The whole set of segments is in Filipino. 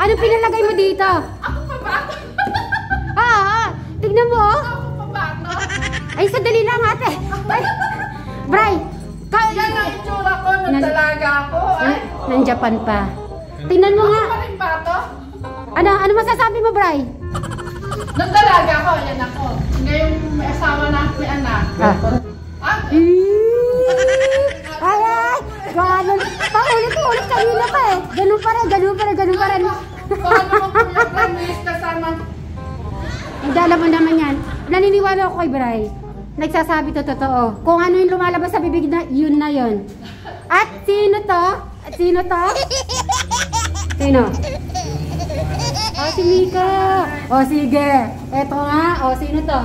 Ano pinalagay mo dito? Ako pa ba? Tignan mo, oh. Ako pa ba? Ay, sadali lang, ate. Ay, Bray. Yan ang itsura ko nung dalaga ako. Nang Japan pa. Tingnan mo nga. Ako pa rin ba ito? Ano masasabi mo, Bray? Nung dalaga ako, yan ako. Ngayon may asawa na, may anak. Ay, ganun. Paulit-ulit kanina pa eh. Ganun pa rin. Kung ano mo po yung promise kasama. Hindi, alam mo naman yan. Naniniwala ako kay Bray. Nagsasabi to totoo. Kung ano yung lumalabas sa bibig na, yun na yun. At sino to? Sino? Oh, si Mika. Oh, sige. Eto nga. Oh, sino to?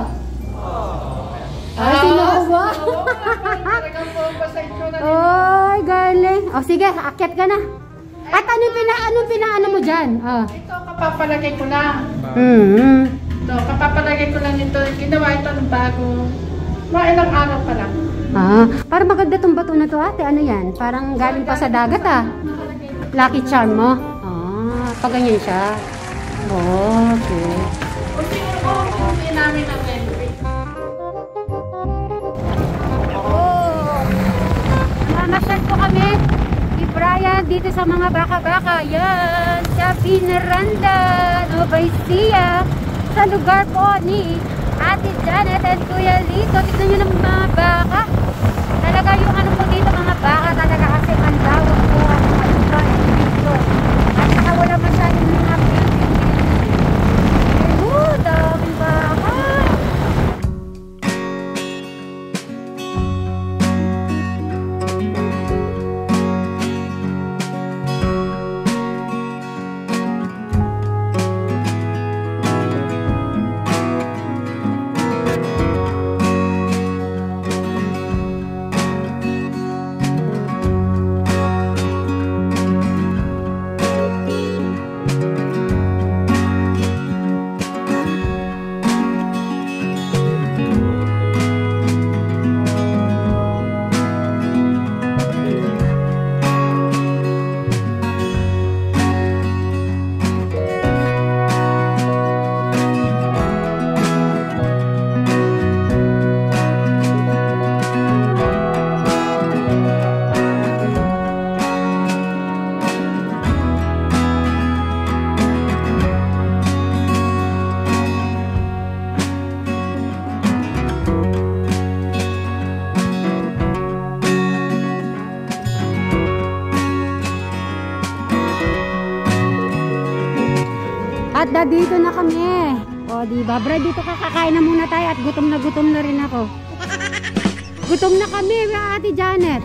Sino ko ba? Oy, galing. Oh, sige. Akyat ka na. At anong pinaano mo dyan? Ito, kapapalagay ko lang. Ito, kapapalagay ko lang ito. Ginawa ito ng bago. Mga ilang araw pa lang. Parang maganda tong bato na to, ate. Ano yan? Parang galing pa sa dagat, Lucky charm mo? Pag ganyan siya. Okay. Hindi namin ang entry. Namasyal po kami ni Brian dito sa mga baka-baka. Yan, sa Pinaranda, Nueva Ecija, sa lugar po ni Ate Janet and Kuya Lito. Tignan nyo ng mga baka. Talaga yung ano po dito, mga baka talaga kasi ang lawak po ang lugar dito. At saka wala masyadong mga building. Daming baka. At dito na kami. O, diba? Brad, dito kakain na muna tayo at gutom na rin ako. Gutom na kami, Ate Janet.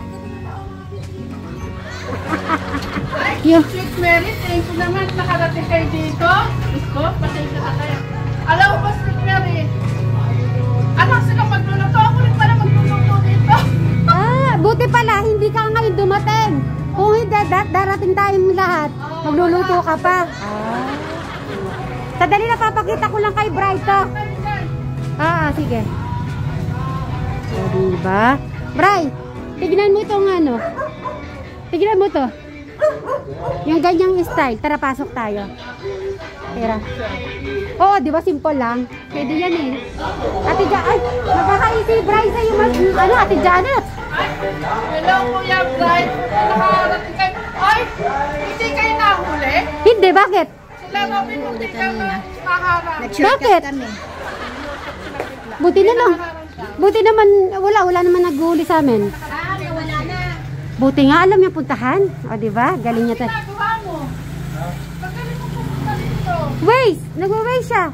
Sweet Mary, thank you naman. Nakarating kayo dito. Gusto, pasensya na kayo. Alam mo ba, Sweet Mary? Anak sila magluluto. Ako rin pala magluluto dito. Buti pala, hindi ka ngayon dumating. Kung hindi, darating tayong lahat. Magluluto ka pa. Sadali na, papakita ko lang kay Bright to. Sige. O, diba? Bright, tignan mo itong ano. Tignan mo to. Yung ganyang style. Tara, pasok tayo. Tara. Oo, di ba? Simple lang. Pwede yan eh. Ate Janet. Ay, magkakaisi Bright sa'yo. Ano, Ate Janet? Hello, Kuya Bright. Nakarating kayo. Ay, hindi kayo nahuli? Hindi, bakit? Sila Robin, hindi kayo naharap. Bakit? Buti na lang. Buti naman, wala naman naghuli sa amin. Wala na. Buti nga alam niya puntahan. O, diba? Galing niya tayo. Nagawa mo. Pagkalit mo pumunta dito. Waze! Nagwa-waze siya.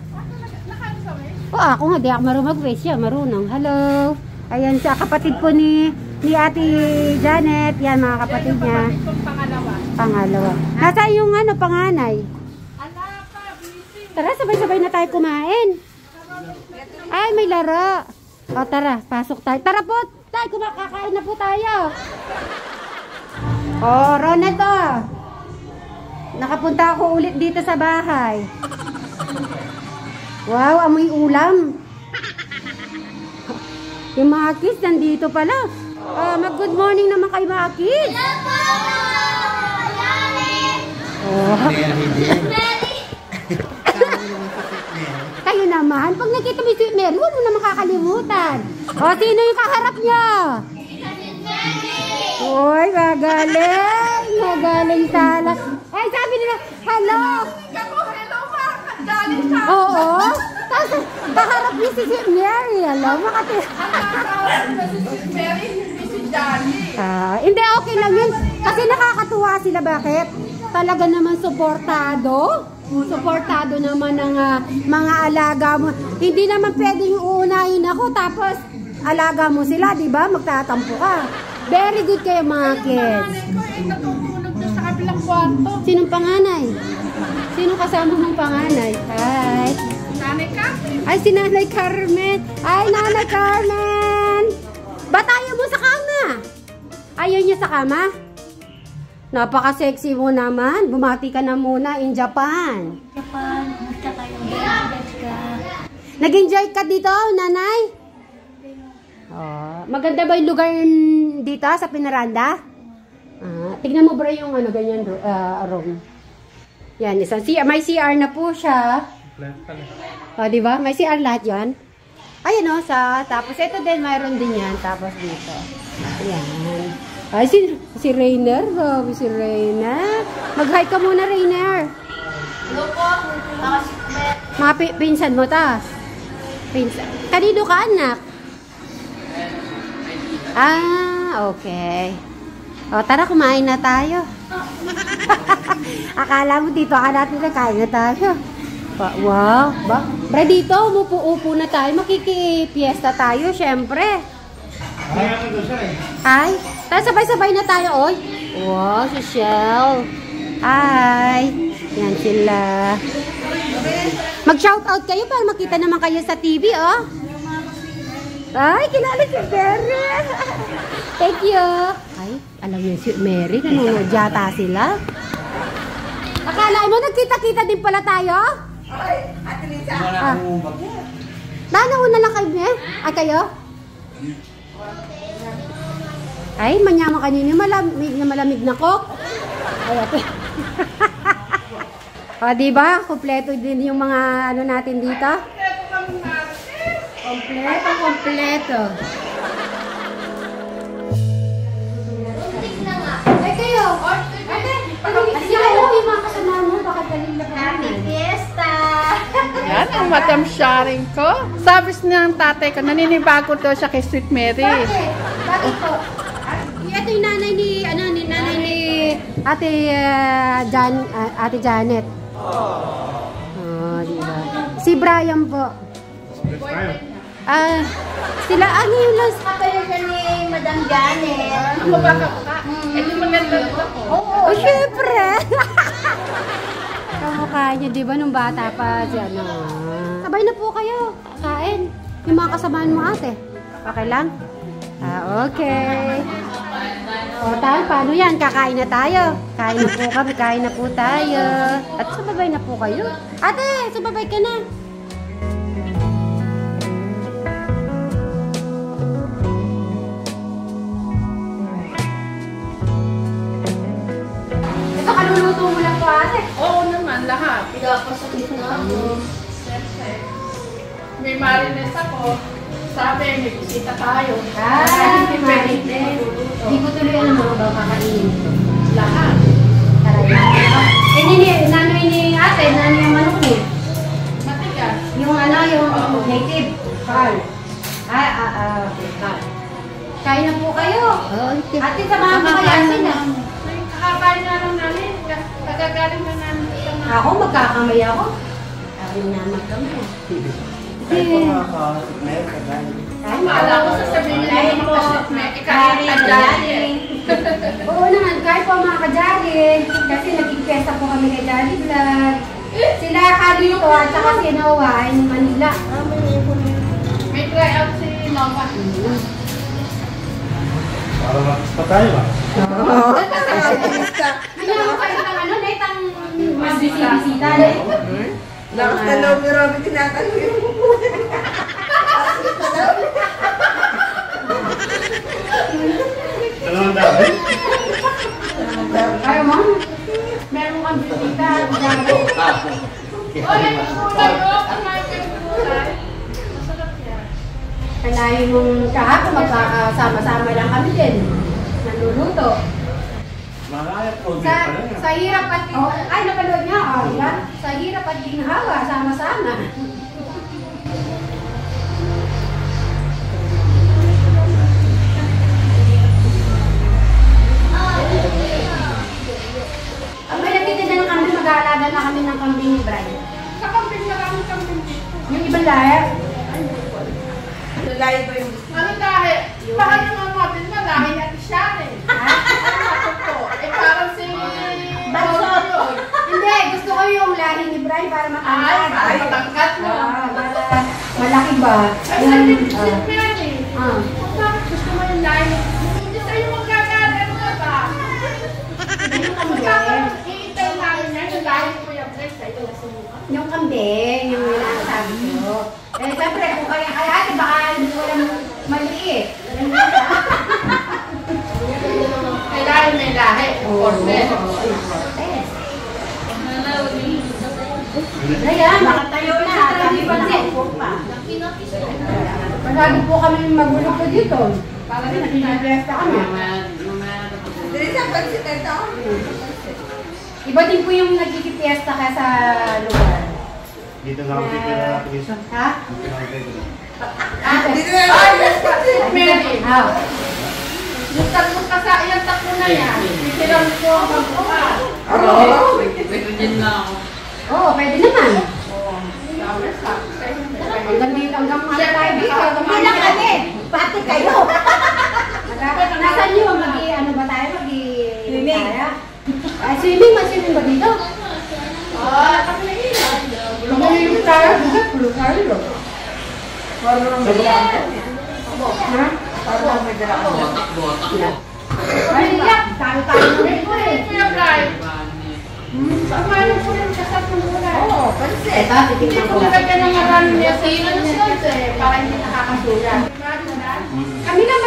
Nakaano sa Waze? Ako nga, di ako marunong mag-waze siya. Marunong. Hello. Ayan siya, kapatid po ni Ate Janet. Yan, mga kapatid niya. Yan yung kapatid kong pangalawa. Pangalawa. Nasa yung panganay. Busy. Tara, sabay-sabay na tayo kumain. Ay, may laro. O, tara, pasok tayo. Tara po, tayo, kakain na po tayo. O, Ronald, nakapunta ako ulit dito sa bahay. Wow, amoy ulam. Yung mga kids, nandito pala. Mag-good morning naman kay mga kids. Oh. Kayo naman, pag nakita mo si Sweet Mary, huwag mo na makakalimutan. O, sino yung kaharap niya? Uy, magaling. Magaling tala. Ay, sabi nila, hello. Hello, makakagaling sa Oo. Tapos, kaharap niya si Sweet Mary. Hello, makati. si Sweet Mary, hindi si Johnny. Hindi, okay lang yun. Kasi nakakatuwa sila. Bakit? Talaga naman suportado. Suportado naman ng mga alaga mo. Hindi naman pwedeng uunahin ako tapos alaga mo sila, di ba? Magtatampo ka. Very good kayo mga kids. Nanay ko ay natutulog doon sa kabilang kwarto. Sinong panganay? Sino kasama mong panganay? Hi. Nanay ka? Ay, si Nanay Carmen. Ay, Nanay Carmen. Ba't ayaw mo sa kama? Ayaw niya sa kama? Napaka-sexy mo naman. Bumati ka na muna in Japan. Japan, musta kayo? Nag-enjoy ka? Nag-enjoy ka dito, Nanay? Oh, maganda ba yung lugar dito sa Pinaranda? Tignan mo bro yung ano, ganyan room. Yan, isang CR. May CR na po siya. O, di ba? May CR lahat yan. Ayun o, tapos ito din, mayroon din yan. Tapos dito. Ayan. Ay, si Rainer. Grabe si Rainer. Mag-hi ka muna, Rainer. Hello po. Mga pinsan mo, tas. Pinsan. Kanino ka, anak? Okay. O, tara, kumain na tayo. Akala mo dito ka natin na kain na tayo. Wow. Bra, dito, umupo-upo na tayo. Makikipiesta tayo, syempre. Hi. Tayo sabay-sabay na tayo, oy. Wow, si Shell. Hi. Yan sila. Mag-shoutout kayo para makita naman kayo sa TV, oh. Ay, kilala si Mary. Thank you. Ay, alam niyo si Mary, nanonood yata sila. Akala mo, nagkita-kita din pala tayo? Ay, Ate Lisa. Nauna lang kayo, eh? Ay, kayo? Ay, manyaman kanina, malamig na coke. Ay, ate. O, diba? Kompleto din yung mga ano natin dito. Kompleto. Ay, kayo. Ate, yung mga kasama mo, baka galing na Happy Fiesta! Yan ang Madam Sharing ko. Sabi ng tatay ko, naninibago daw siya kay Sweet Mary. Bakit po? Ito yung nanay ni Ate Janet. Oh, diba? Si Brian po. Sila, ano yun lang? Kapayo siya ni Madam Janet. Ako baka ka? Ito maganda lang ako. Oh, syempre! Kamukha niya, di ba, nung bata pa siya, no? Sabay na po kayo. Kain. Yung mga kasabahan mo, ate. Okay lang? Okay. O, tayo, paano yan? Kakain na tayo. Kain na po kami, kain na po tayo. At sumabay na po kayo. Ate, sumabay ka na. Ito, kaluluto mo lang po, ate. Oo naman, lahat. Pinapasakit na ako. May marines ako. Sabi, may bisita tayo. Hindi Marites. Hindi ko tuloy alam mo ba kakainin ito. Lahat. Nanoy ni ate, nanoy yung manok niya. Matigas. Yung native. Carl. Okay. Kain na po kayo. Ate, samahan mo kaya sila. Kakabain na lang namin. Kagagaling na namin. Ako, magkakamay ako. Sabi na magkamay. Maala ko sasabihin nila yung magkasit. Ikalit na dyan. Oo naman, kahit po mga kajali. Kasi naging-fiesta po kami kay Jolly Vlog. Sila Kalito at saka si Noah ay Manila. May try out si Nova. Para makita tayo ba? Ano mo kayo ng ano? Naitang bisita na eh. Lakas na loob ni Robby, tinatanong yung pupunan. Dalawang dami? Ayaw mo? Meron kang bisita. Ay, kulay oh. Kumain kayo ng kulay. Masarap yan. Kanahin mong kahapon, magkakasama-sama lang kami din. Naluluto. Maraya po. Sa hirap at ay napanood niya, yan. Sa hirap at ginhawa, sama-sama. May nagtitinda ng kambing, mag-aalaga na kami ng kambing ni Brian. Sa kambing, maraming kambing dito. Yung ibang lahi, Lalayo ko yung Ano lahi? Bakit naman natin na lahi natin siya eh. Ano to? Eh parang si... Bansot. hindi, gusto ko yung lahi ni Brian para matangkad. Ay, matangkad mo. Para malaki ba? Ay, Yung, si Mary. Bakit gusto mo yung lahi? Hindi sa'yo magkakaroon ka ba? Iintay namin yan, yung lahi mo yung place sa'yo. yung kambing, yung sinasabi ko. Eh, siyempre, kung kaya baka hindi ko lang maliit. Kailangan may lahi. Order. Ayan, nakatayo na. Sabi pa na. Palagi po kami magulo po dito. Para rin nakikipesta kami. Dili sa pansit ito. Iba din po yung nagkikipiesta ka sa lugar. Dito na ako titira, Teresa. Ha? Dito na ako titira. Dito na Ay, Mary. Ah. Yung takbo ka sa iyang takbo na yan. Titirang ko ang magbukas. Oo, pwede naman. Sabi sa Hanggang dito, hanggang ano tayo dito. Hindi lang kami. Pati kayo. Nasaan nyo? Ano ba tayo? Swimming. Swimming? Mag-swimming ba dito? kami na ilan. Mag-swimming tayo? Pulo tayo. Ha? Ay, yak! Tayo na rin po eh. Kuya Brian. Saan po yung kasat ng gulay? Oo, pansit. Ito, Hindi titignan po ko lang. lagyan ng maraming yasino ng salt eh. Para hindi nakakasulat. Kami lang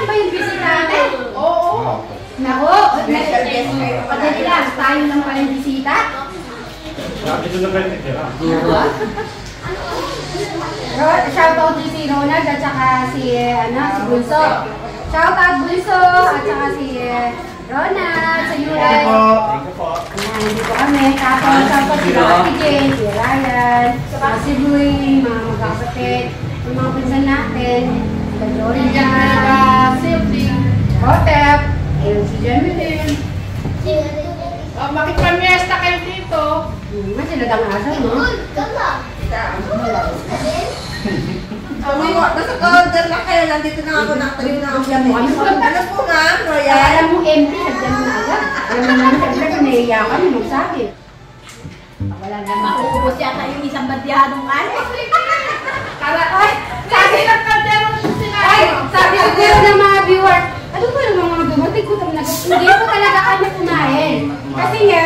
ba yung bisita natin? Oo. Nako, padali lang, tayo lang pala yung bisita. Dito na kayo titira. Shoutout din si Ronald at saka si Bunso. Shoutout Bunso at saka si Ronald, sa Yuray. Thank you po. Ayan, dito kami. Tapos si Ate Jane, si Ryan, si Louie, mga magkakapatid, yung mga pinsan natin, si Jordan, Hotep, si Jemeline. Makipamiesta kayo dito. Sila dang aso, no? Nasa ka-order lang kayo. Nandito na ako. Nakatayo na ako. Ano po ma'am? Kaya Royal? alam mo, empty, nagdyan mo na agad. Alam mo namin, siyempre, nahiya kami, magsabi. Wala na Makuubos yata yung isang badyadong ano. Ay, sabi ng kaldero mo sila. Ay, sabi siguro ng mga viewer, ano ba yung mga dumating ko na hindi ko talaga kami kumain. Kasi nga,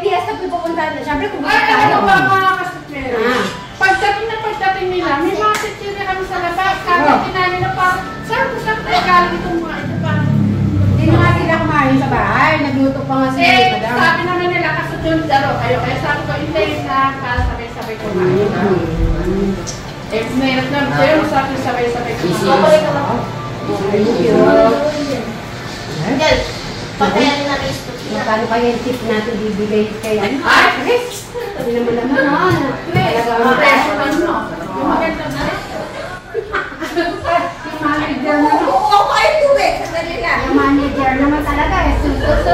piyesta po pupunta na. Siyempre, kung Ay, gusto ano tayo. ba mga kasitmero? Ah. Pagdating nila, may mga sitiri kami sa labas. Kaya kinali na parang, saan tayo galing itong mga ito parang. Hindi na nga sila kumain sa bahay. Nagluto pa nga si Madam. Sabi naman nila, kasunod daro kayo. Kaya sabi ko, hindi na para sabay-sabay kumain. Mayroon na kayo, sabi sabay-sabay kumain. Babalik ka lang. Thank you. Yan. Pagkayan na rin ito. Magkano pa yung tip natin bibigay kay ano? Ay! Chris! Sabi naman naman, talaga ang Preso na no? Maganda na rin. yung manager na Oo, kayo po eh. Sandali lang. yung manager naman talaga eh, susunod.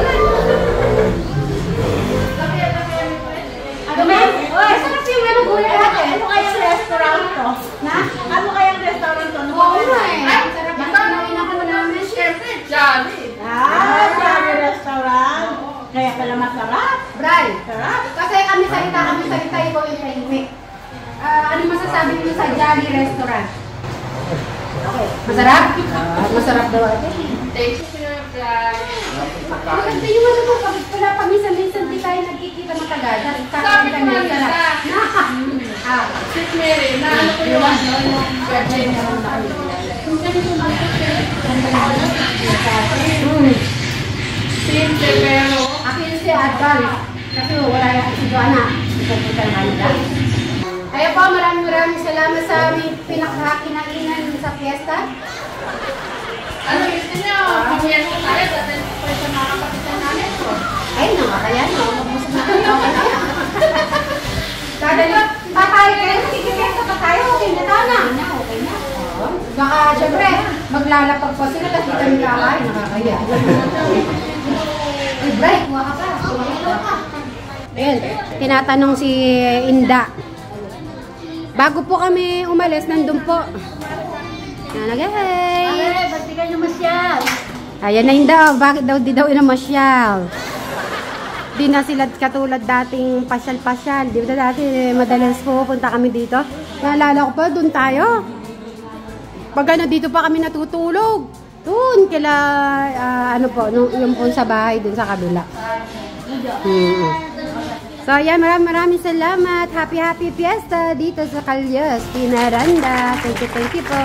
Ano man? Oy, sarap yung ano gulay natin. Ano kayang restaurant to? Na? Ano kayang restaurant to? Oo nga eh. Ay, Sarap yung kinain ako namin. Siyempre, Johnny. Sabi restaurant. Kaya pala masarap. Bray, Sarap. kasi kami salita, ikaw yung tahimik. Ano masasabi niyo sa Jolly Restaurant? Okay. Masarap? Masarap daw ate. Thank you, Kuya Brian. Maganda yung ano mo, kapag pala paminsan-minsan di tayo nagkikita matagal. Sabi ko nga nila, Sis Mary, na ano ko yung birthday niya. Simple pero Akin si Adal. Kasi wala yung si Joanna. pupunta ng kanila. Kaya po, maraming salamat sa aming pinakakinainan sa fiesta. Ano gusto niyo? Bigyan ko tayo dahil pa sa mga kapitan namin. Ay, kaya no. Mamusap na kayo. Dadali, papayag kayo. Magkikipesta pa tayo. Okay na tana. Okay na. Baka, syempre, maglalapag pa sila kasi kami kakain. Nakakaya. Ay, Bray, kuha ka pa. Ayan, tinatanong si Inda. Bago po kami umalis, nandun po. Nanagay! Ba't di kayo masyal? Ayan na Inda, bakit daw di daw inamasyal? Di na sila katulad dating pasyal-pasyal. Di ba dati madalas pupunta kami dito? Naalala ko pa, dun tayo. Pag dito pa kami natutulog. Dun, kila, yung po sa bahay, dun sa kabila. So, ayan, maraming salamat. Happy fiesta dito sa Calyos, Pinaranda. Thank you po.